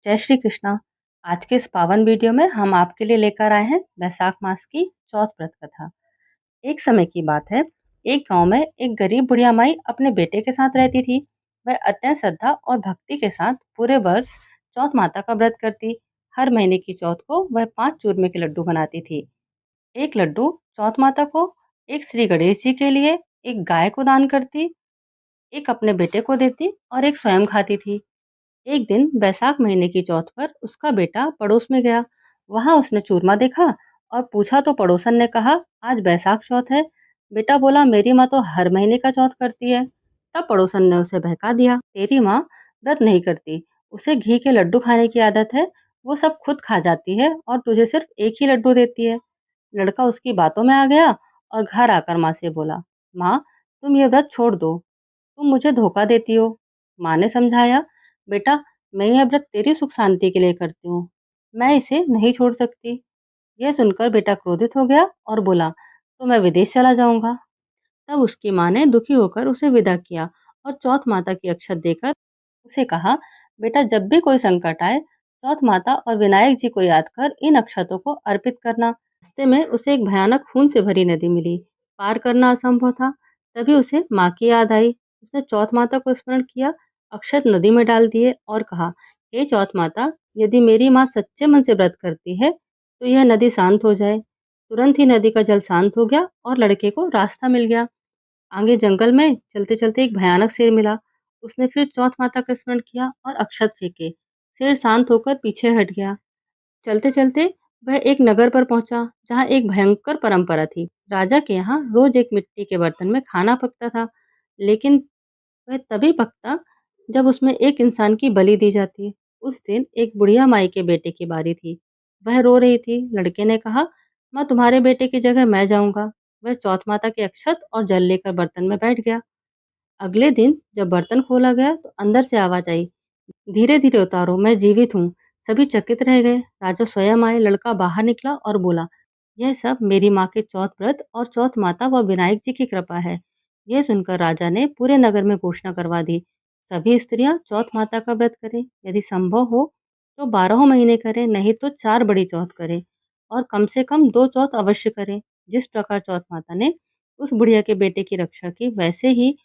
जय श्री कृष्णा। आज के इस पावन वीडियो में हम आपके लिए लेकर आए हैं वैशाख मास की चौथ व्रत कथा। एक समय की बात है, एक गांव में एक गरीब बुढ़िया माई अपने बेटे के साथ रहती थी। वह अत्यंत श्रद्धा और भक्ति के साथ पूरे वर्ष चौथ माता का व्रत करती। हर महीने की चौथ को वह 5 चूरमे के लड्डू बनाती थी। एक लड्डू चौथ माता को, एक श्री गणेश जी के लिए, एक गाय को दान करती, एक अपने बेटे को देती और एक स्वयं खाती थी। एक दिन बैसाख महीने की चौथ पर उसका बेटा पड़ोस में गया। वहां उसने चूरमा देखा और पूछा तो पड़ोसन ने कहा, आज बैसाख चौथ है। बेटा बोला, मेरी माँ तो हर महीने का चौथ करती है। तब पड़ोसन ने उसे बहका दिया, तेरी माँ व्रत नहीं करती, उसे घी के लड्डू खाने की आदत है। वो सब खुद खा जाती है और तुझे सिर्फ एक ही लड्डू देती है। लड़का उसकी बातों में आ गया और घर आकर माँ से बोला, माँ, तुम ये व्रत छोड़ दो, तुम मुझे धोखा देती हो। माँ ने समझाया, बेटा, मैं यह व्रत तेरी सुख शांति के लिए करती हूँ, मैं इसे नहीं छोड़ सकती। यह सुनकर बेटा क्रोधित हो गया और बोला, तो मैं विदेश चला जाऊंगा। तब उसकी माँ ने दुखी होकर उसे विदा किया और चौथ माता की अक्षत देकर उसे कहा, बेटा, जब भी कोई संकट आए, चौथ माता और विनायक जी को याद कर इन अक्षतों को अर्पित करना। रास्ते में उसे एक भयानक खून से भरी नदी मिली। पार करना असंभव था। तभी उसे माँ की याद आई। उसने चौथ माता को स्मरण किया, अक्षत नदी में डाल दिए और कहा, हे चौथ माता, यदि मेरी माँ सच्चे मन से व्रत करती है तो यह नदी शांत हो जाए। तुरंत ही नदी का जल शांत हो गया और लड़के को रास्ता मिल गया। आगे जंगल में चलते चलते एक भयानक शेर मिला। उसने फिर चौथ माता का स्मरण किया और अक्षत फेंके। शेर शांत होकर पीछे हट गया। चलते चलते वह एक नगर पर पहुंचा जहां एक भयंकर परंपरा थी। राजा के यहाँ रोज एक मिट्टी के बर्तन में खाना पकता था, लेकिन वह तभी पकता जब उसमें एक इंसान की बलि दी जाती। उस दिन एक बुढ़िया माई के बेटे की बारी थी। वह रो रही थी। लड़के ने कहा, माँ, तुम्हारे बेटे की जगह मैं जाऊंगा। वह चौथ माता के अक्षत और जल लेकर बर्तन में बैठ गया। अगले दिन जब बर्तन खोला गया तो अंदर से आवाज आई, धीरे धीरे उतारो, मैं जीवित हूँ। सभी चकित रह गए। राजा स्वयं आए। लड़का बाहर निकला और बोला, यह सब मेरी माँ के चौथ व्रत और चौथ माता व विनायक जी की कृपा है। यह सुनकर राजा ने पूरे नगर में घोषणा करवा दी, सभी स्त्रियां चौथ माता का व्रत करें। यदि संभव हो तो 12 महीने करें, नहीं तो 4 बड़ी चौथ करें और कम से कम 2 चौथ अवश्य करें। जिस प्रकार चौथ माता ने उस बुढ़िया के बेटे की रक्षा की, वैसे ही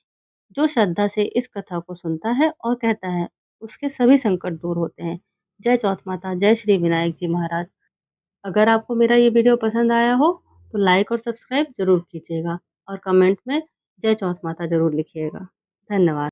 जो श्रद्धा से इस कथा को सुनता है और कहता है, उसके सभी संकट दूर होते हैं। जय चौथ माता, जय श्री विनायक जी महाराज। अगर आपको मेरा ये वीडियो पसंद आया हो तो लाइक और सब्सक्राइब जरूर कीजिएगा और कमेंट में जय चौथ माता जरूर लिखिएगा। धन्यवाद।